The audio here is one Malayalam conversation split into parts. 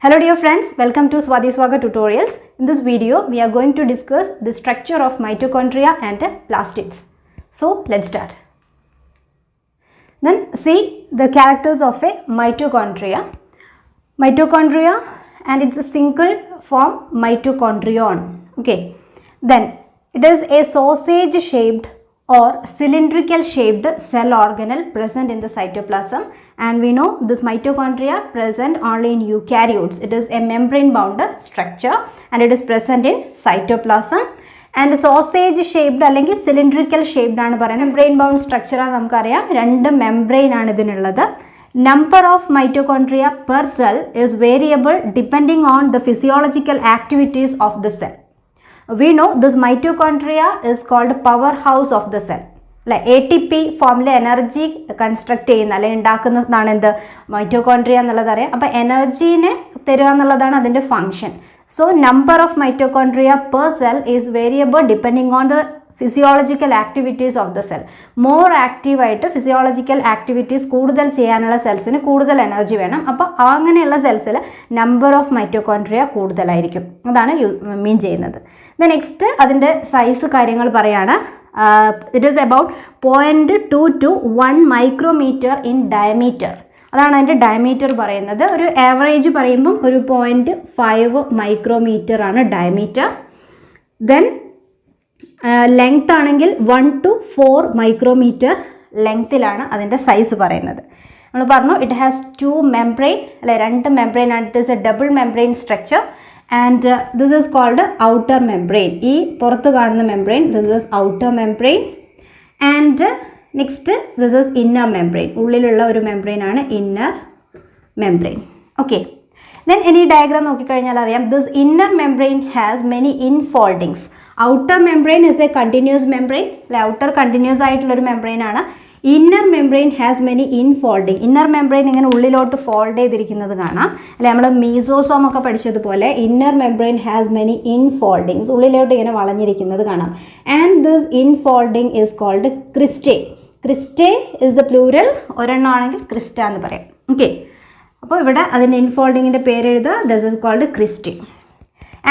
Hello dear friends, welcome to Swadhiswaga tutorials. In this video, we are going to discuss the structure of mitochondria and plastids. So let's start. Then see the characters of a mitochondria. Mitochondria and it's a single form mitochondrion. Okay. Then it is a sausage shaped or cylindrical shaped cell organelle present in the cytoplasm, and we know this mitochondria present only in eukaryotes. It is a membrane bound structure and it is present in cytoplasm. And sausage shaped അല്ലെങ്കിൽ cylindrical shaped ആണ് പറയുന്നത്. membrane bound structure ആണ് നമുക്കറിയാം. രണ്ട് membrane ആണ് ഇതിനുള്ളത്. Number of mitochondria per cell is variable depending on the physiological activities of the cell. We know this mitochondria is called powerhouse of the cell. ATP ഫോമിലെ എനർജി കൺസ്ട്രക്ട് ചെയ്യുന്ന അല്ലെങ്കിൽ ഉണ്ടാക്കുന്നതാണ് എന്ത് മൈറ്റോകോൺട്രിയ എന്നുള്ളത് അറിയാം. അപ്പോൾ എനർജീനെ തരിക എന്നുള്ളതാണ് അതിൻ്റെ function. So number of mitochondria per cell is variable depending on the physiological activities of the cell. More ആക്റ്റീവായിട്ട് ഫിസിയോളജിക്കൽ ആക്ടിവിറ്റീസ് കൂടുതൽ ചെയ്യാനുള്ള സെൽസിന് കൂടുതൽ എനർജി വേണം. അപ്പോൾ അങ്ങനെയുള്ള സെൽസിൽ നമ്പർ ഓഫ് മൈറ്റോകോൺട്രിയ കൂടുതലായിരിക്കും. അതാണ് മീൻ ചെയ്യുന്നത്. നെക്സ്റ്റ് അതിൻ്റെ സൈസ് കാര്യങ്ങൾ പറയാണ്. It is about 0.2 to 1 micrometer in diameter. അതാണ് അതിൻ്റെ ഡയമീറ്റർ പറയുന്നത്. ഒരു ആവറേജ് പറയുമ്പം ഒരു 0.5 മൈക്രോമീറ്റർ ആണ് ഡയമീറ്റർ. ദെൻ ലെങ്ത് ആണെങ്കിൽ 1 to 4 മൈക്രോമീറ്റർ ലെങ്ത്തിലാണ് അതിൻ്റെ സൈസ് പറയുന്നത്. നമ്മൾ പറഞ്ഞു ഇറ്റ് ഹാസ് 2 മെംബ്രെയിൻ അല്ലെ, 2 മെംബ്രെയിൻ ആണ്. It is A double membrane structure. And this is called outer membrane. ഈ പുറത്ത് കാണുന്ന membrane, this is outer membrane. And next this is inner membrane. ഉള്ളിലുള്ള ഒരു membrane ആണ് inner membrane. Okay. Then any diagram നോക്കിക്കഴിഞ്ഞാൽ അറിയാം, this inner membrane has many infoldings. Outer membrane is a continuous membrane. outer continuous ആയിട്ടുള്ള ഒരു membrane ആണ്. Inner membrane has many infolding. Inner membrane ഇങ്ങനെ ഉള്ളിലോട്ട് ഫോൾഡ് ചെയ്തിരിക്കുന്നത് കാണാം അല്ലെ. നമ്മൾ മീസോസോം ഒക്കെ പഠിച്ചതുപോലെ inner membrane has many infoldings, ഉള്ളിലോട്ട് ഇങ്ങനെ വളഞ്ഞിരിക്കുന്നത് കാണാം. And this infolding is called cristae. Cristae is the plural, ഒരെണ്ണം ആണെങ്കിൽ ക്രിസ്റ്റ എന്ന് പറയാം. ഓക്കെ, അപ്പോൾ ഇവിടെ അതിൻ്റെ ഇൻഫോൾഡിങ്ങിൻ്റെ പേര് എഴുതുക. This is called cristae.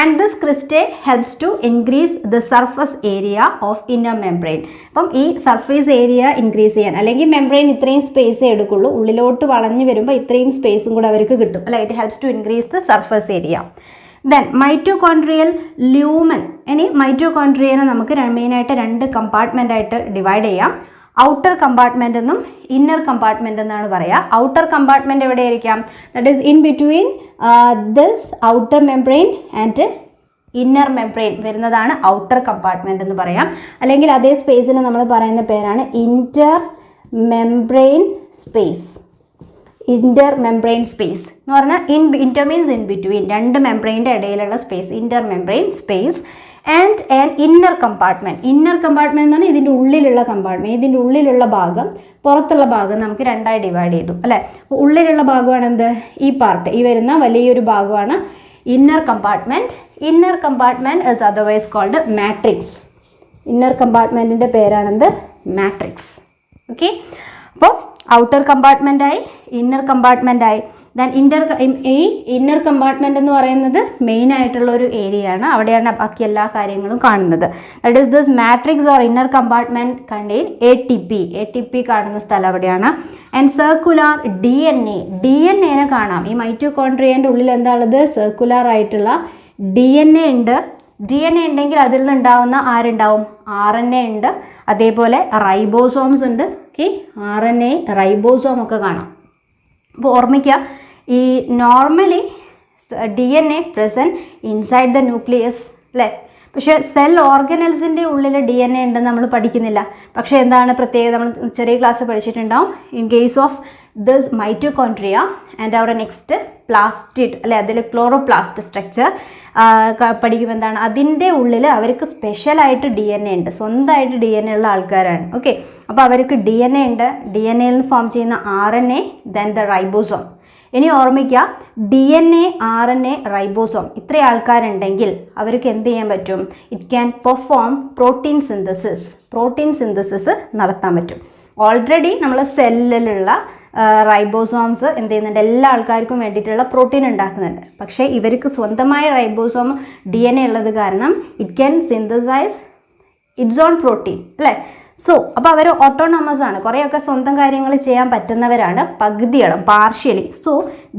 And this cristae helps to increase the surface area of inner membrane. അപ്പം ഈ സർഫേസ് ഏരിയ ഇൻക്രീസ് ചെയ്യാൻ, അല്ലെങ്കിൽ മെംബ്രെയിൻ ഇത്രയും സ്പേസ് എടുക്കുള്ളൂ, ഉള്ളിലോട്ട് വളഞ്ഞു വരുമ്പോൾ ഇത്രയും സ്പേസും കൂടെ അവർക്ക് കിട്ടും അല്ലെ. It helps to increase the surface area. Then mitochondrial lumen. ഇനി മൈറ്റോകോൺട്രിയനെ നമുക്ക് മെയിനായിട്ട് 2 കമ്പാർട്ട്മെൻ്റ് ആയിട്ട് ഡിവൈഡ് ചെയ്യാം. ഔട്ടർ കമ്പാർട്ട്മെൻ്റ് എന്നും ഇന്നർ കമ്പാർട്ട്മെൻ്റ് എന്നാണ് പറയുക. ഔട്ടർ കമ്പാർട്ട്മെൻ്റ് എവിടെയായിരിക്കാം? That is in between this outer membrane and inner membrane വരുന്നതാണ് ഔട്ടർ കമ്പാർട്ട്മെൻ്റ് എന്ന് പറയാം. അല്ലെങ്കിൽ അതേ സ്പേസിന് നമ്മൾ പറയുന്ന പേരാണ് inter membrane space. Inter membrane space എന്ന് പറഞ്ഞാൽ ഇൻ്റർ മീൻസ് ഇൻ ബിറ്റ്വീൻ, 2 മെംബ്രെയിൻ്റെ ഇടയിലുള്ള space, inter membrane space. And an inner compartment. Inner compartment എന്ന് പറഞ്ഞാൽ ഇതിൻ്റെ ഉള്ളിലുള്ള കമ്പാർട്ട്മെൻറ്റ്. ഇതിൻ്റെ ഉള്ളിലുള്ള ഭാഗം, പുറത്തുള്ള ഭാഗം നമുക്ക് 2ആയി ഡിവൈഡ് ചെയ്തു അല്ലേ. ഉള്ളിലുള്ള ഭാഗമാണ് എന്ത്? ഈ പാർട്ട്, ഈ വരുന്ന വലിയൊരു ഭാഗമാണ് inner compartment. Inner compartment is otherwise called matrix. Inner കമ്പാർട്ട്മെൻറ്റിൻ്റെ പേരാണെന്ത്? മാട്രിക്സ്. ഓക്കെ, അപ്പോൾ ഔട്ടർ കമ്പാർട്ട്മെൻറ്റായി, ഇന്നർ കമ്പാർട്ട്മെൻറ്റായി. ദെൻ ഈ ഇന്നർ കമ്പാർട്ട്മെൻറ്റ് എന്ന് പറയുന്നത് മെയിൻ ആയിട്ടുള്ള ഒരു ഏരിയ ആണ്. അവിടെയാണ് ബാക്കി എല്ലാ കാര്യങ്ങളും കാണുന്നത്. That is this matrix or inner compartment contain ATP കാണുന്ന സ്ഥലം അവിടെയാണ്. ആൻഡ് സർക്കുലാർ DNA കാണാം. ഈ മൈറ്റോകോൺട്രിയൻ്റെ ഉള്ളിൽ എന്താണുള്ളത്? സർക്കുലാർ ആയിട്ടുള്ള DNA ഉണ്ട്. DNA ഉണ്ടെങ്കിൽ അതിൽ നിന്നുണ്ടാവുന്ന ആരുണ്ടാവും? RNA ഉണ്ട്. അതേപോലെ റൈബോസോംസ് ഉണ്ട്. ഓക്കെ, RNA റൈബോസോം ഒക്കെ കാണാം. അപ്പോൾ ഓർമ്മിക്കുക, ഈ normally DNA present inside the nucleus അല്ലേ. പക്ഷേ സെൽ ഓർഗനൽസിൻ്റെ ഉള്ളിൽ DNA ഉണ്ടെന്ന് നമ്മൾ പഠിക്കുന്നില്ല. പക്ഷേ എന്താണ് പ്രത്യേകത? നമ്മൾ ചെറിയ ക്ലാസ് പഠിച്ചിട്ടുണ്ടാവും. In case of this mitochondria and our next plastid അല്ലെ, അതിൽ ക്ലോറോപ്ലാസ്റ്റ് സ്ട്രക്ചർ പഠിക്കുമ്പോൾ എന്താണ്, അതിൻ്റെ ഉള്ളിൽ അവർക്ക് സ്പെഷ്യലായിട്ട് DNA ഉണ്ട്, സ്വന്തമായിട്ട് DNA ഉള്ള ആൾക്കാരാണ്. ഓക്കെ, അപ്പോൾ അവർക്ക് DNA ഉണ്ട്. DNA യിൽ ഫോം ചെയ്യുന്ന RNA, ദെൻ ദ റൈബോസോം. ഇനി ഓർമ്മിക്കുക, DNA, RNA, റൈബോസോം ഇത്ര ആൾക്കാരുണ്ടെങ്കിൽ അവർക്ക് എന്ത് ചെയ്യാൻ പറ്റും? It can perform protein synthesis നടത്താൻ പറ്റും. ഓൾറെഡി നമ്മൾ സെല്ലിലുള്ള റൈബോസോംസ് എന്ത് ചെയ്യുന്നുണ്ട്, എല്ലാ ആൾക്കാർക്കും വേണ്ടിയിട്ടുള്ള പ്രോട്ടീൻ ഉണ്ടാക്കുന്നുണ്ട്. പക്ഷേ ഇവർക്ക് സ്വന്തമായ റൈബോസോം DNA ഉള്ളത് കാരണം it can synthesise its own protein അല്ലേ. സോ അപ്പോൾ അവർ ഓട്ടോണോമസ് ആണ്, കുറേയൊക്കെ സ്വന്തം കാര്യങ്ങൾ ചെയ്യാൻ പറ്റുന്നവരാണ്, പകുതിയോളം partially. So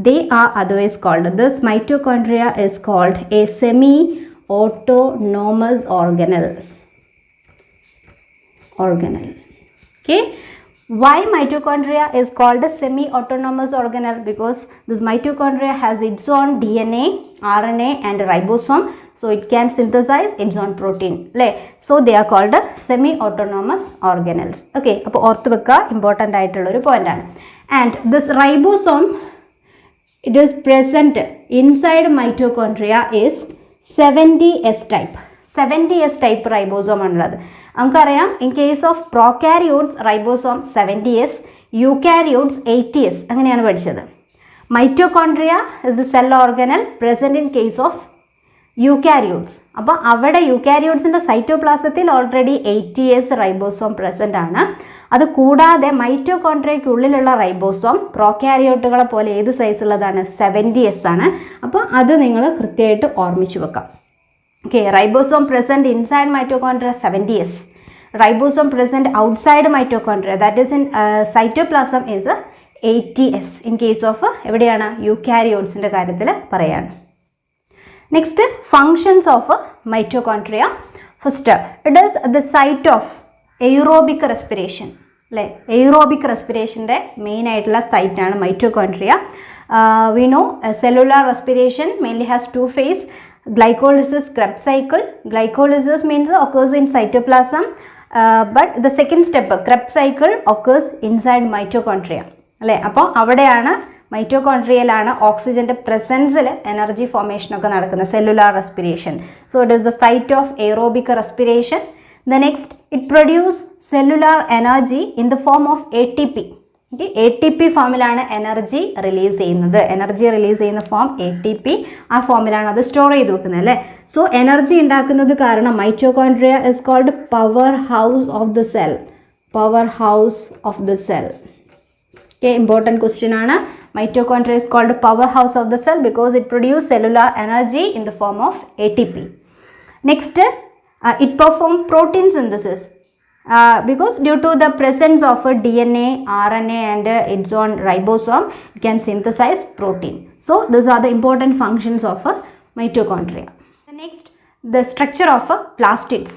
they are otherwise called, this mitochondria is called a semi autonomous organelle. Okay, why mitochondria is called a semi-autonomous organelle? Because this mitochondria has its own DNA, RNA and ribosome, so it can synthesize its own protein. So they are called semi-autonomous organelles. Okay, അപ്പോൾ ഓർത്ത് വെക്കുക, ഇമ്പോർട്ടൻ്റ് ആയിട്ടുള്ള ഒരു പോയിന്റ് ആണ്. And this ribosome, it is present inside mitochondria is 70S type. 70S type ribosome ആണുള്ളത്. നമുക്കറിയാം, in case of prokaryotes ribosome 70S, eukaryotes 80S, അങ്ങനെയാണ് പഠിച്ചത്. Mitochondria is the cell organelle present in case of eukaryotes. അപ്പോൾ അവിടെ യൂകാരിയോട്സിൻ്റെ സൈറ്റോപ്ലാസത്തിൽ ഓൾറെഡി 80S റൈബോസോം പ്രസൻ്റ് ആണ്. അത് കൂടാതെ മൈറ്റോകോൺഡ്രിയയ്ക്കുള്ളിലുള്ള റൈബോസോം പ്രോകാരിയോട്ടുകളെ പോലെ ഏത് സൈസുള്ളതാണ്, 70S ആണ്. അപ്പോൾ അത് നിങ്ങൾ കൃത്യമായിട്ട് ഓർമ്മിച്ച് വെക്കാം. Okay, ribosome present inside mitochondria 70S, ribosome present outside mitochondria, that is in cytoplasm, is 80S in case of എവിടെയാണ്, യൂകാരിയോട്സിൻ്റെ കാര്യത്തിൽ പറയാണ്. Next, functions of mitochondria. First, it is the site of aerobic respiration അല്ലേ. എയ്റോബിക് റെസ്പിറേഷൻ്റെ മെയിൻ ആയിട്ടുള്ള സൈറ്റാണ് mitochondria. We know cellular respiration mainly has two phase. Glycolysis, Krebs cycle. Glycolysis means occurs in cytoplasm, but the second step, Krebs cycle, occurs inside mitochondria അല്ലേ. അപ്പോൾ അവിടെയാണ് മൈറ്റോകോൺഡ്രിയയിലാണ് ഓക്സിജൻ്റെ പ്രസൻസിൽ എനർജി ഫോർമേഷൻ ഒക്കെ നടക്കുന്നത്, cellular respiration. So it is the site of aerobic respiration. The next, it produce cellular energy in the form of ATP. ATP ഫോമിലാണ് എനർജി റിലീസ് ചെയ്യുന്നത്. എനർജി റിലീസ് ചെയ്യുന്ന ഫോം ATP, ആ ഫോമിലാണ് അത് സ്റ്റോർ ചെയ്ത് വെക്കുന്നത് അല്ലേ. സോ എനർജി ഉണ്ടാക്കുന്നത് കാരണം mitochondria is called power house of the cell. Power house of the cell. Okay, important question ആണ്. Mitochondria is called power house of the cell because it produce cellular energy in the form of ATP. Next, it perform protein synthesis. Because due to the presence of a DNA, RNA and its own ribosome, it can synthesize protein. So these are the important functions of a mitochondria. The next, the structure of a plastids.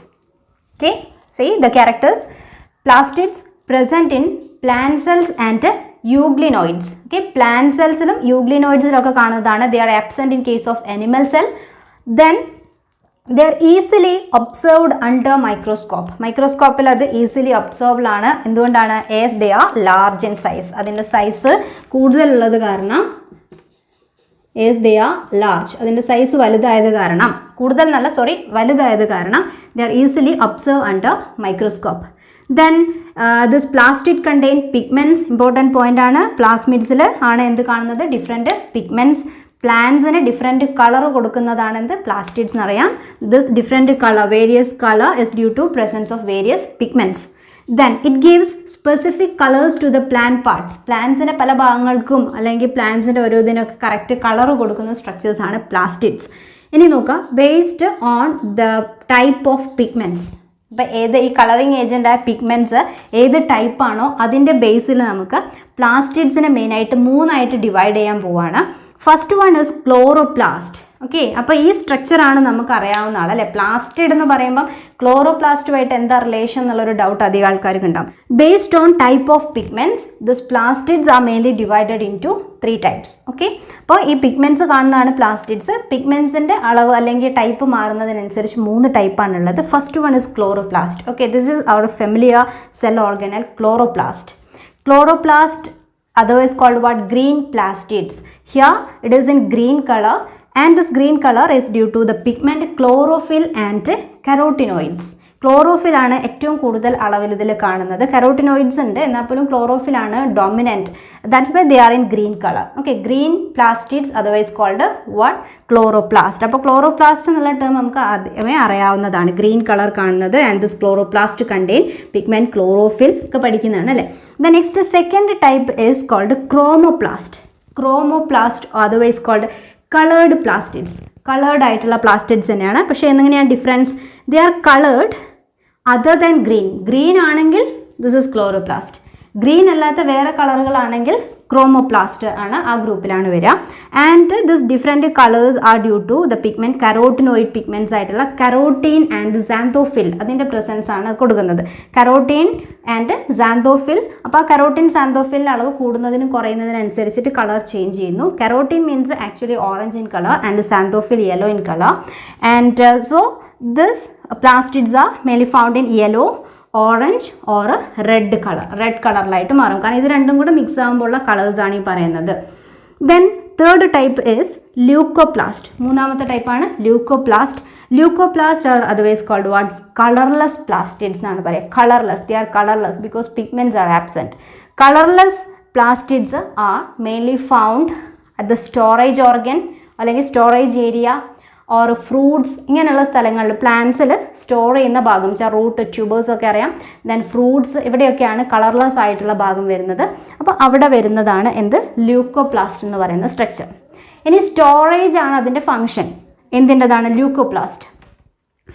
Okay, see the characters. Plastids present in plant cells and euglenoids. Okay, plant cells ilum euglenoids ilokka കാണുന്നതാണ്. They are absent in case of animal cell. Then they are easily observed under microscope. മൈക്രോസ്കോപ്പിൽ അത് ഈസിലി ഒബ്സർവബിൾ ആണ്. എന്തുകൊണ്ടാണ്? as they are large in size. അതിൻ്റെ സൈസ് കൂടുതലുള്ളത് കാരണം, as they are large, അതിൻ്റെ സൈസ് വലുതായത് കാരണം, കൂടുതൽ നല്ല വലുതായത് കാരണം they are easily observed under microscope. Then this plastid contain pigments. important point ആണ്. പ്ലാസ്മിഡ്സിൽ ആണ് എന്ത് കാണുന്നത്, ഡിഫറെൻറ്റ് പിഗ്മെൻറ്റ്സ്. പ്ലാന്റ്സിന് ഡിഫറെൻറ്റ് കളർ കൊടുക്കുന്നതാണ് എന്ത്, പ്ലാസ്റ്റിഡ്സ് എന്നറിയാം. This different colour, various colour is due to presence of various pigments. Then it gives specific colours to the plant parts. പ്ലാന്റ്സിൻ്റെ പല ഭാഗങ്ങൾക്കും അല്ലെങ്കിൽ പ്ലാന്റ്സിൻ്റെ ഓരോ ഇതിനൊക്കെ കറക്റ്റ് കളർ കൊടുക്കുന്ന സ്ട്രക്ചേഴ്സാണ് പ്ലാസ്റ്റിഡ്സ്. ഇനി നോക്കാം, based on the type of pigments. അപ്പോൾ ഏത് ഈ കളറിങ് ഏജൻ്റായ പിഗ്മെൻറ്റ്സ് ഏത് ടൈപ്പാണോ അതിൻ്റെ ബേസിൽ നമുക്ക് പ്ലാസ്റ്റിഡ്സിനെ മെയിനായിട്ട് 3ആയിട്ട് ഡിവൈഡ് ചെയ്യാൻ പോവുകയാണ്. First one is chloroplast. Okay, അപ്പോൾ ഈ സ്ട്രക്ചറാണ് നമുക്ക് അറിയാവുന്ന ആൾ അല്ലേ. പ്ലാസ്റ്റിഡ് എന്ന് പറയുമ്പം ക്ലോറോപ്ലാസ്റ്റുമായിട്ട് എന്താ റിലേഷൻ എന്നുള്ളൊരു ഡൗട്ട് അധികം ആൾക്കാർക്ക് ഉണ്ടാവും. Based on type of pigments, this plastids are mainly divided into 3 types. Okay, അപ്പോൾ ഈ പിഗ്മെൻറ്റ്സ് കാണുന്നതാണ് പ്ലാസ്റ്റിഡ്സ്. പിഗ്മെൻറ്റ്സിൻ്റെ അളവ് അല്ലെങ്കിൽ ടൈപ്പ് മാറുന്നതിനനുസരിച്ച് 3 ടൈപ്പാണുള്ളത്. First one is chloroplast. Okay, this is our familiar cell organelle chloroplast. Chloroplast, otherwise called what, green plastids. Here it is in green color, and this green color is due to the pigment chlorophyll and carotenoids. Chlorophyll ആണ് ഏറ്റവും കൂടുതൽ അളവിൽ ഇതിൽ കാണുന്നത്. carotenoids ഉണ്ട്, എന്നാൽ പോലും chlorophyll ആണ് dominant. That's why they are in green color. Okay, green plastids, otherwise called what, chloroplast. അപ്പോൾ chloroplast എന്നുള്ള ടേം നമുക്ക് ആദ്യമേ അറിയാവുന്നതാണ്. ഗ്രീൻ കളർ കാണുന്നത്, and this chloroplast contain pigment chlorophyll ഒക്കെ പഠിക്കുന്നതാണ് അല്ലേ. The next second type is called chromoplast. Chromoplast, otherwise called colored plastids. Colored ആയിട്ടുള്ള plastids തന്നെയാണ്. പക്ഷേ എന്തെങ്ങനെയാണ് difference? They are colored other than green. Green ആണെങ്കിൽ this is chloroplast. ഗ്രീൻ അല്ലാത്ത വേറെ കളറുകളാണെങ്കിൽ chromoplast ആണ്, ആ ഗ്രൂപ്പിലാണ് വരിക. And this different colours are due to the pigment carotenoid pigments ആയിട്ടുള്ള കരോട്ടീൻ ആൻഡ് സാന്തോഫിൽ, അതിൻ്റെ പ്രസൻസ് ആണ് കൊടുക്കുന്നത്. Carotene and xanthophyll. അപ്പോൾ ആ കരോട്ടീൻ സാന്തോഫിലിൻ്റെ അളവ് കൂടുന്നതിനും കുറയുന്നതിനനുസരിച്ചിട്ട് കളർ ചേഞ്ച് ചെയ്യുന്നു. Carotene means actually orange in colour and xanthophyll yellow in colour. And so this plastids are mainly found in yellow, orange or red കളറിലായിട്ട് മാറും. കാരണം ഇത് രണ്ടും കൂടെ മിക്സ് ആകുമ്പോഴുള്ള കളേഴ്സാണ് ഈ പറയുന്നത്. Then third type is leucoplast. മൂന്നാമത്തെ ടൈപ്പാണ് leucoplast. Leucoplast are otherwise called what? Colourless plastids എന്നാണ് പറയുക. Colourless, they are colourless because pigments are absent. Colourless plastids are mainly found at the storage organ അല്ലെങ്കിൽ സ്റ്റോറേജ് ഏരിയ ഓർ ഫ്രൂട്ട്സ്, ഇങ്ങനെയുള്ള സ്ഥലങ്ങളിൽ പ്ലാന്റ്സിൽ സ്റ്റോർ ചെയ്യുന്ന ഭാഗം വെച്ചാൽ റൂട്ട് ട്യൂബേഴ്സ് ഒക്കെ അറിയാം. ദെൻ ഫ്രൂട്ട്സ്, ഇവിടെയൊക്കെയാണ് കളർലെസ് ആയിട്ടുള്ള ഭാഗം വരുന്നത്. അപ്പോൾ അവിടെ വരുന്നതാണ് എന്ത്? ല്യൂക്കോപ്ലാസ്റ്റ് എന്ന് പറയുന്ന സ്ട്രക്ചർ. ഇനി സ്റ്റോറേജ് ആണ് അതിൻ്റെ ഫംഗ്ഷൻ. എന്തിൻ്റെതാണ്? Leucoplast.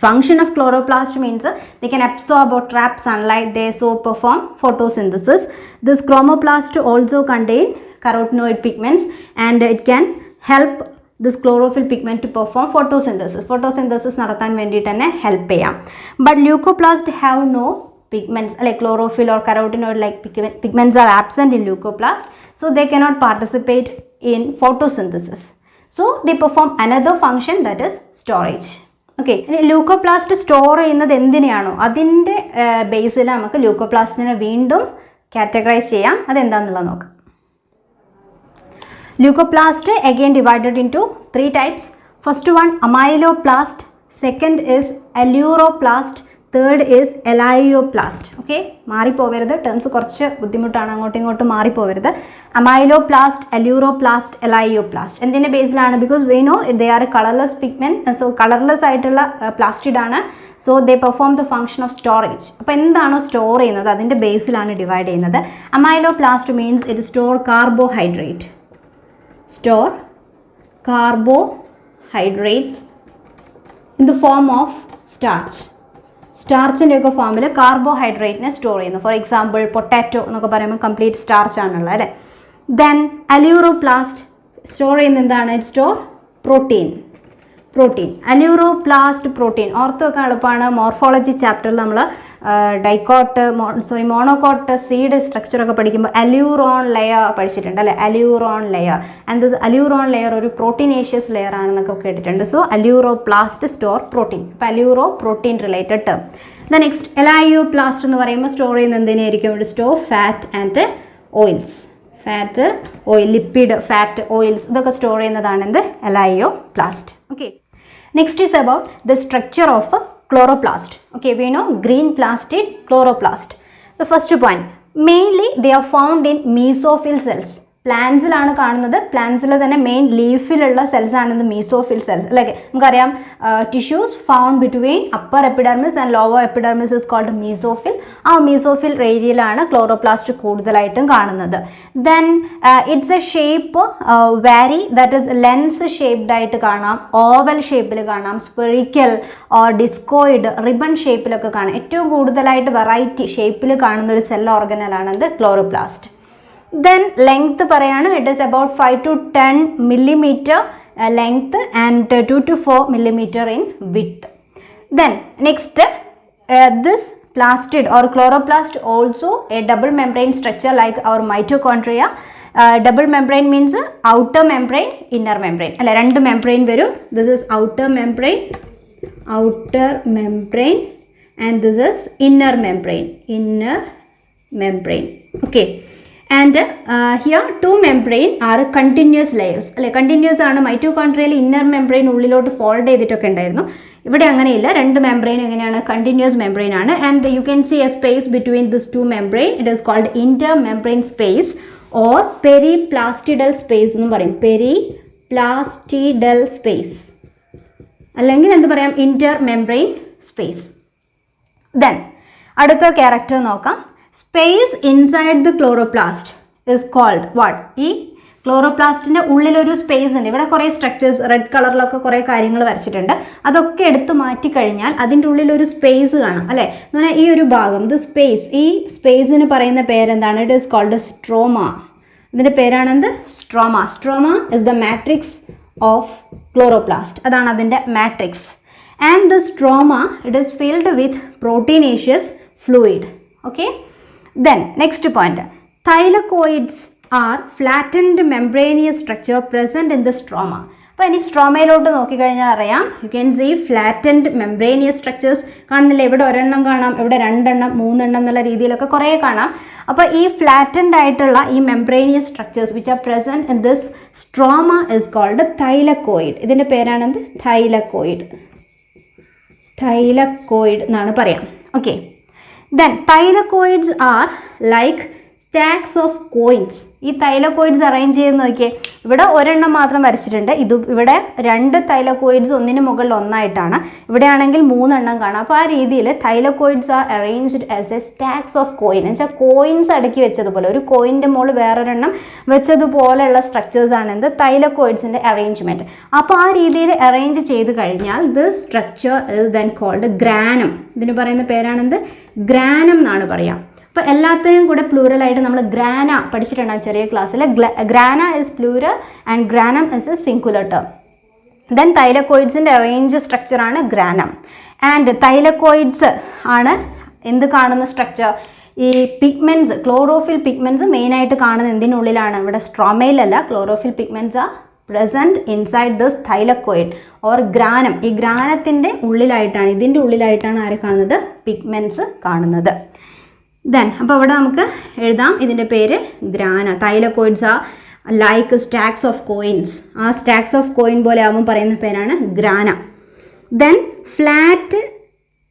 Function of chloroplast means they can absorb or trap sunlight, they so perform photosynthesis. This chromoplast also contain carotenoid pigments and it can help this chlorophyll pigment to perform photosynthesis നടത്താൻ വേണ്ടിയിട്ട് തന്നെ ഹെൽപ്പ് ചെയ്യാം. But leucoplast have no pigments, like chlorophyll or carotenoid like pigments are absent in leucoplast, so they cannot participate in photosynthesis. So they perform another function, that is storage. Okay, ഇനി ല്യൂക്കോപ്ലാസ്റ്റ് സ്റ്റോർ ചെയ്യുന്നത് എന്തിനെയാണോ അതിൻ്റെ ബേസിൽ നമുക്ക് ല്യൂക്കോപ്ലാസ്റ്റിനെ വീണ്ടും കാറ്റഗറൈസ് ചെയ്യാം. അതെന്താണെന്നുള്ളത് നോക്കാം. Leucoplast again divided into 3 types. First one amyloplast, second is aleuroplast, third is elaioplast. Okay, മാറിപ്പോവരുത്, ടേംസ് കുറച്ച് ബുദ്ധിമുട്ടാണ്, അങ്ങോട്ടും ഇങ്ങോട്ടും മാറിപ്പോവരുത്. amyloplast, aleuroplast, elaioplast എന്തിൻ്റെ ബേസിലാണ്? Because we know they are a colorless pigment, so colorless ആയിട്ടുള്ള പ്ലാസ്റ്റിഡ് ആണ്. So they perform the function of storage. അപ്പോൾ എന്താണോ സ്റ്റോർ ചെയ്യുന്നത് അതിൻ്റെ ബേസിലാണ് ഡിവൈഡ് ചെയ്യുന്നത്. amyloplast means it store carbohydrate. Store carbohydrates in the form of starch. സ്റ്റാർച്ചിൻ്റെ ഒക്കെ ഫോമിൽ കാർബോഹൈഡ്രേറ്റിനെ സ്റ്റോർ ചെയ്യുന്നു. ഫോർ എക്സാമ്പിൾ പൊട്ടാറ്റോ എന്നൊക്കെ പറയുമ്പോൾ കംപ്ലീറ്റ് സ്റ്റാർച്ച് ആണുള്ളത് അല്ലേ. ദെൻ അല്യൂറോപ്ലാസ്റ്റ് സ്റ്റോർ ചെയ്യുന്ന എന്താണ്? Store protein. അല്യൂറോപ്ലാസ്റ്റ് പ്രോട്ടീൻ ഓർത്ത് വെക്കാൻ എളുപ്പമാണ്. മോർഫോളജി ചാപ്റ്ററിൽ നമ്മൾ മോണോകോട്ട് സീഡ് സ്ട്രക്ചറൊക്കെ പഠിക്കുമ്പോൾ അല്യൂറോൺ ലെയർ പഠിച്ചിട്ടുണ്ട് അല്ലേ. Aleurone layer and this aleurone layer ഒരു പ്രോട്ടീനേഷ്യസ് ലെയർ ആണെന്നൊക്കെ കേട്ടിട്ടുണ്ട്. So aleuroplast store protein. അപ്പോൾ aleuro protein related term. The next elaioplast എന്ന് പറയുമ്പോൾ സ്റ്റോർ ചെയ്യുന്ന എന്തിനായിരിക്കും? ഒരു store fat and oils. Fat, oil, lipid, fat, oils ഇതൊക്കെ സ്റ്റോർ ചെയ്യുന്നതാണ് എന്ത്? Elaioplast. Okay, next is about the structure of chloroplast. Okay, we know green plastid, chloroplast. The first point, mainly they are found in mesophyll cells. പ്ലാന്റ്സിലാണ് കാണുന്നത്. പ്ലാന്റ്സിൽ തന്നെ മെയിൻ ലീഫിലുള്ള സെൽസ് ആണ് മീസോഫിൽ സെൽസ്. ലൈക്ക് നമുക്കറിയാം tissues found between upper epidermis and lower epidermis is called mesophyll. ആ മീസോഫിൽ ഏരിയയിലാണ് ക്ലോറോപ്ലാസ്റ്റ് കൂടുതലായിട്ടും കാണുന്നത്. Then it's a shape vary, that is lens shaped ആയിട്ട് കാണാം, ഓവൽ ഷേപ്പിൽ കാണാം, സ്പെറിക്കൽ ഓർ ഡിസ്കോയിഡ്, റിബൺ ഷേപ്പിലൊക്കെ കാണാം. ഏറ്റവും കൂടുതലായിട്ട് വെറൈറ്റി ഷേപ്പിൽ കാണുന്ന ഒരു സെൽ ഓർഗനലാണ് എന്ത്? ക്ലോറോപ്ലാസ്റ്റ്. Then length പറയാണ്, it is about 5 to 10 millimeter length and 2 to 4 millimeter in width. Then next this plastid or chloroplast also a double membrane structure like our mitochondria. Double membrane means outer membrane, inner membrane. അല്ല, രണ്ട് മെംബ്രെയിൻ വരും. This is outer membrane and this is inner membrane. Okay. And here two membrane are continuous layers. അല്ലെ, കണ്ടിന്യൂസ് ആണ്. മൈറ്റോകോൺട്രിയയിൽ ഇന്നർ മെംബ്രെയിൻ ഉള്ളിലോട്ട് ഫോൾഡ് ചെയ്തിട്ടൊക്കെ ഉണ്ടായിരുന്നു. ഇവിടെ അങ്ങനെയില്ല. രണ്ട് മെംബ്രെയിൻ എങ്ങനെയാണ്? കണ്ടിന്യൂസ് മെംബ്രെയിൻ ആണ്. And you can see a space between this two membrane. It is called inter membrane space or periplastidal space എന്നും പറയും. പെരിപ്ലാസ്റ്റിഡൽ സ്പേസ് അല്ലെങ്കിൽ എന്ത് പറയാം? Inter membrane space. ദെൻ അടുത്ത ക്യാരക്ടർ നോക്കാം. Space inside the chloroplast is called what? ഈ ക്ലോറോപ്ലാസ്റ്റിൻ്റെ ഉള്ളിലൊരു സ്പേസ് ഉണ്ട്. ഇവിടെ കുറേ സ്ട്രക്ചേഴ്സ് റെഡ് കളറിലൊക്കെ കുറേ കാര്യങ്ങൾ വരച്ചിട്ടുണ്ട്. അതൊക്കെ എടുത്ത് മാറ്റി കഴിഞ്ഞാൽ അതിൻ്റെ ഉള്ളിലൊരു സ്പേസ് കാണാം അല്ലേ? എന്ന് പറഞ്ഞാൽ ഈ ഒരു ഭാഗം, ഇത് സ്പേസ്, ഈ സ്പേസിന് പറയുന്ന പേരെന്താണ്? It is called stroma. ഇതിൻ്റെ പേരാണെന്ത്? Stroma. Stroma is the matrix of chloroplast. അതാണ് അതിൻ്റെ matrix. And the stroma it is filled with proteinaceous fluid. Okay, then next point, thylakoids are flattened membranous structure present in the stroma. അപ്പോൾ ഇനി സ്ട്രോമയിലോട്ട് നോക്കിക്കഴിഞ്ഞാൽ അറിയാം, you can see flattened membranous structures കാണുന്നില്ല. ഇവിടെ ഒരെണ്ണം കാണാം, ഇവിടെ 2 എണ്ണം 3 എണ്ണം എന്നുള്ള രീതിയിലൊക്കെ കുറേ കാണാം. അപ്പോൾ ഈ ഫ്ലാറ്റൻഡ് ആയിട്ടുള്ള ഈ membranous structures which are present in this stroma is called thylakoid. ഇതിൻ്റെ പേരാണെന്ത്? തൈലക്കോയിഡ്. തൈലക്കോയിഡ് എന്നാണ് പറയാം. Okay, then thylakoids are like stacks of coins. ഈ തൈലക്കോയിഡ്സ് അറേഞ്ച് ചെയ്ത് നോക്കിയേ, ഇവിടെ ഒരെണ്ണം മാത്രം വരച്ചിട്ടുണ്ട്. ഇവിടെ 2 തൈലക്കോയിഡ്സ് ഒന്നിന് മുകളിൽ ഒന്നായിട്ടാണ്. ഇവിടെ ആണെങ്കിൽ 3 എണ്ണം കാണാം. അപ്പോൾ ആ രീതിയിൽ thylakoids R arranged as A stacks of coin. എന്ന് വെച്ചാൽ കോയിൻസ് അടുക്കി വെച്ചതുപോലെ, ഒരു കോയിൻ്റെ മുകളിൽ വേറൊരെണ്ണം വെച്ചതുപോലെയുള്ള സ്ട്രക്ചേഴ്സാണ് എന്ത്? തൈലക്കോയിഡ്സിൻ്റെ അറേഞ്ച്മെൻറ്റ്. അപ്പോൾ ആ രീതിയിൽ അറേഞ്ച് ചെയ്ത് കഴിഞ്ഞാൽ this structure is then called granum. ഇതിന് പറയുന്ന പേരാണെന്ത്? ഗ്രാനം എന്നാണ് പറയാം. അപ്പോൾ എല്ലാത്തിനും കൂടെ പ്ലൂറലായിട്ട് നമ്മൾ ഗ്രാന പഠിച്ചിട്ടുണ്ടാകും ചെറിയ ക്ലാസ്സിൽ. Grana is plural and granum is a singular term. Then തൈലക്കോയിഡ്സിൻ്റെ അറേഞ്ച് സ്ട്രക്ചറാണ് ഗ്രാനം. ആൻഡ് തൈലക്കോയിഡ്സ് ആണ് എന്ത് കാണുന്ന സ്ട്രക്ചർ? ഈ പിഗ്മെൻറ്റ്സ്, ക്ലോറോഫിൽ പിഗ്മെൻറ്റ്സ് മെയിനായിട്ട് കാണുന്നത് എന്തിനുള്ളിലാണ്? ഇവിടെ സ്ട്രോമയിലല്ല. Chlorophyll pigments are present inside this thylakoid or granum. ഈ ഗ്രാനത്തിൻ്റെ ഉള്ളിലായിട്ടാണ്, ഇതിൻ്റെ ഉള്ളിലായിട്ടാണ് ആര് കാണുന്നത്? പിഗ്മെൻറ്റ്സ് കാണുന്നത്. ദെൻ അപ്പോൾ ഇവിടെ നമുക്ക് എഴുതാം, ഇതിൻ്റെ പേര് ഗ്രാന. തൈലക്കോയിഡ്സ് ആ ലൈക്ക് സ്റ്റാക്സ് ഓഫ് കോയിൻസ്. ആ സ്റ്റാക്സ് ഓഫ് കോയിൻ പോലെ ആകുമ്പോൾ പറയുന്ന പേരാണ് grana. Then flat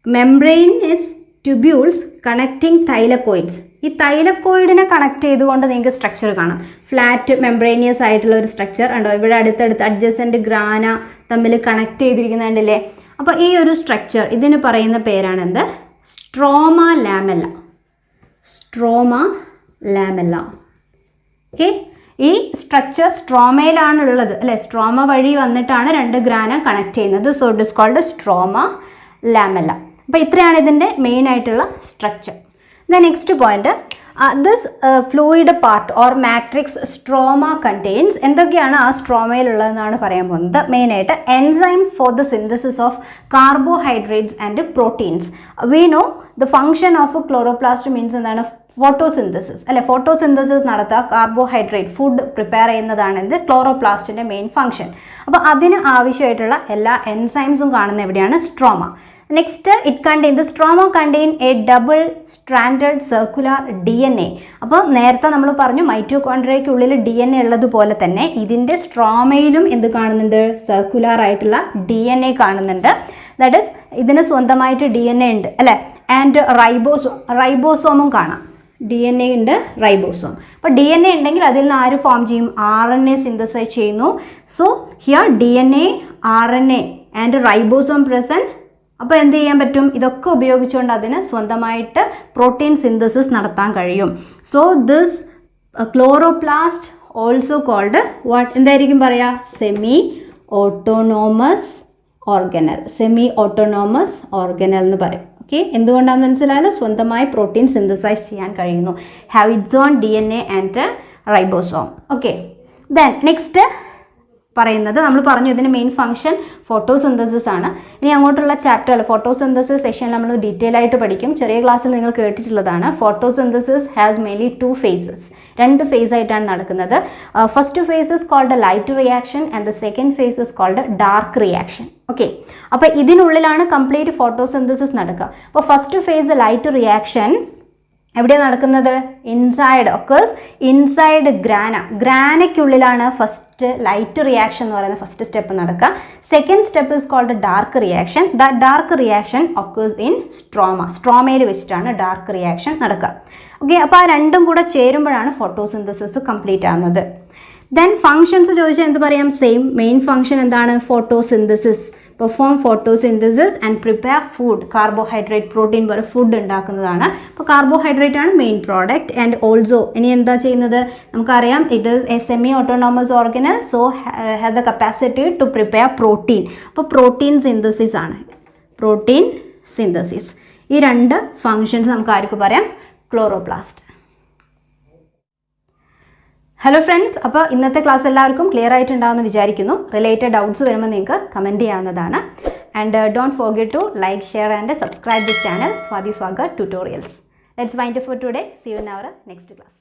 membranous tubules connecting thylakoids. ഈ തൈലക്കോയിഡിനെ കണക്ട് ചെയ്തുകൊണ്ട് നിങ്ങൾക്ക് സ്ട്രക്ചർ കാണാം. ഫ്ലാറ്റ് മെംബ്രെയിനിയസ് ആയിട്ടുള്ള ഒരു സ്ട്രക്ചർ ഉണ്ടോ? ഇവിടെ അടുത്തടുത്ത് അഡ്ജസൻറ്റ് ഗ്രാന തമ്മിൽ കണക്ട് ചെയ്തിരിക്കുന്നുണ്ടല്ലേ? അപ്പോൾ ഈ ഒരു സ്ട്രക്ചർ, ഇതിന് പറയുന്ന പേരാണെന്ത്? Stroma lamella. Stroma lamella. Okay, ഈ സ്ട്രക്ചർ സ്ട്രോമയിലാണുള്ളത് അല്ലേ? സ്ട്രോമ വഴി വന്നിട്ടാണ് 2 ഗ്രാനം കണക്ട് ചെയ്യുന്നത്. So it is called stroma lamella. അപ്പോൾ ഇത്രയാണ് ഇതിൻ്റെ മെയിൻ ആയിട്ടുള്ള structure. The next point, this fluid part or matrix stroma contains. എന്തൊക്കെയാണ് ആ സ്ട്രോമയിലുള്ളതെന്നാണ് പറയാൻ പോകുന്നത്. മെയിനായിട്ട് enzymes for the synthesis of carbohydrates and proteins. We know the function of chloroplast means എന്താണ്? ഫോട്ടോസിന്തസിസ് അല്ലെ? ഫോട്ടോസിന്തസിസ് നടത്തുക, കാർബോഹൈഡ്രേറ്റ് ഫുഡ് പ്രിപ്പയർ ചെയ്യുന്നതാണ് എന്ത്? ക്ലോറോപ്ലാസ്റ്റിൻ്റെ മെയിൻ ഫംഗ്ഷൻ. അപ്പോൾ അതിന് ആവശ്യമായിട്ടുള്ള എല്ലാ എൻസൈംസും കാണുന്ന എവിടെയാണ്? Stroma. Next, the stroma contain a double stranded circular DNA. അപ്പോൾ നേരത്തെ നമ്മൾ പറഞ്ഞു മൈറ്റോകോൺഡ്രിയയ്ക്കുള്ളിൽ DNA ഉള്ളതുപോലെ തന്നെ ഇതിൻ്റെ സ്ട്രോമയിലും എന്ത് കാണുന്നുണ്ട്? സർക്കുലർ ആയിട്ടുള്ള DNA കാണുന്നുണ്ട്. ദാറ്റ് ഈസ് ഇതിന് സ്വന്തമായിട്ട് DNA ഉണ്ട് അല്ലേ? ആൻഡ് റൈബോസോമും കാണാം. DNA ഉണ്ട്, റൈബോസോം. അപ്പോൾ DNA ഉണ്ടെങ്കിൽ അതിൽ നിന്ന് ആര് ഫോം ചെയ്യും? RNA സിന്തസൈസ് ചെയ്യുന്നു. So here DNA, RNA and ribosome present. അപ്പോൾ എന്ത് ചെയ്യാൻ പറ്റും? ഇതൊക്കെ ഉപയോഗിച്ചുകൊണ്ട് അതിന് സ്വന്തമായിട്ട് പ്രോട്ടീൻ സിന്തസിസ് നടത്താൻ കഴിയും. So this chloroplast also called what? എന്തായിരിക്കും പറയുക? Semi autonomous organelle. Semi autonomous organelle എന്ന് പറയും. ഓക്കെ, എന്തുകൊണ്ടാണെന്ന് മനസ്സിലായാലും സ്വന്തമായി പ്രോട്ടീൻ സിന്തസൈസ് ചെയ്യാൻ കഴിയുന്നു. Have its on DNA and ribosome. Okay, then next പറയുന്നത് നമ്മൾ പറഞ്ഞു ഇതിൻ്റെ മെയിൻ ഫംഗ്ഷൻ ഫോട്ടോസിന്തസിസ് ആണ്. ഇനി അങ്ങോട്ടുള്ള ചാപ്റ്റർ ഫോട്ടോസിന്തസിസ് സെഷൻ നമ്മൾ ഡീറ്റെയിൽ ആയിട്ട് പഠിക്കും. ചെറിയ ക്ലാസ്സിൽ നിങ്ങൾ കേട്ടിട്ടുള്ളതാണ്. Photosynthesis has mainly 2 phases. 2 phase ആയിട്ടാണ് നടക്കുന്നത്. First phase is called a light reaction and the second phase is called a dark reaction. Okay, അപ്പോൾ ഇതിനുള്ളിലാണ് കംപ്ലീറ്റ് ഫോട്ടോസിന്തസിസ് നടക്കുക. അപ്പോൾ ഫസ്റ്റ് phase ലൈറ്റ് റിയാക്ഷൻ എവിടെയാണ് നടക്കുന്നത്? ഇൻസൈഡ് ഒക്കേഴ്സ് ഇൻസൈഡ് ഗ്രാനയ്ക്കുള്ളിലാണ് ഫസ്റ്റ് ലൈറ്റ് റിയാക്ഷൻ എന്ന് പറയുന്ന ഫസ്റ്റ് സ്റ്റെപ്പ് നടക്കുക. Second step is called dark reaction. The dark reaction occurs in സ്ട്രോമയിൽ വെച്ചിട്ടാണ് ഡാർക്ക് റിയാക്ഷൻ നടക്കുക. ഓക്കെ, അപ്പോൾ ആ രണ്ടും കൂടെ ചേരുമ്പോഴാണ് ഫോട്ടോസിന്തസിസ് കംപ്ലീറ്റ് ആകുന്നത്. Then functions ചോദിച്ചാൽ എന്ത് പറയാം? സെയിം. മെയിൻ ഫംഗ്ഷൻ എന്താണ്? Photosynthesis. Perform photosynthesis and prepare food. Carbohydrate protein പോലെ ഫുഡ് ഉണ്ടാക്കുന്നതാണ്. അപ്പോൾ കാർബോഹൈഡ്രേറ്റ് ആണ് മെയിൻ പ്രോഡക്റ്റ്. ആൻഡ് ഓൾസോ ഇനി എന്താ ചെയ്യുന്നത്? നമുക്കറിയാം it is a semi autonomous organelle, so have the capacity to prepare protein. അപ്പോൾ പ്രോട്ടീൻ സിന്തസിസ് ആണ്. Protein synthesis. ഈ രണ്ട് ഫങ്ഷൻസ് നമുക്ക് ആർക്ക് പറയാം? ക്ലോറോപ്ലാസ്റ്റ്. ഹലോ ഫ്രണ്ട്സ്, അപ്പോൾ ഇന്നത്തെ ക്ലാസ് എല്ലാവർക്കും ക്ലിയർ ആയിട്ടുണ്ടാവുമെന്ന് വിചാരിക്കുന്നു. റിലേറ്റഡ് ഡൗട്ട്സ് വരുമ്പോൾ നിങ്ങൾക്ക് കമൻറ്റ് ചെയ്യാവുന്നതാണ്. And don't forget to like, share and subscribe this channel Swathi സ്വാഗ tutorials. Let's wind up for today. See you in our next class.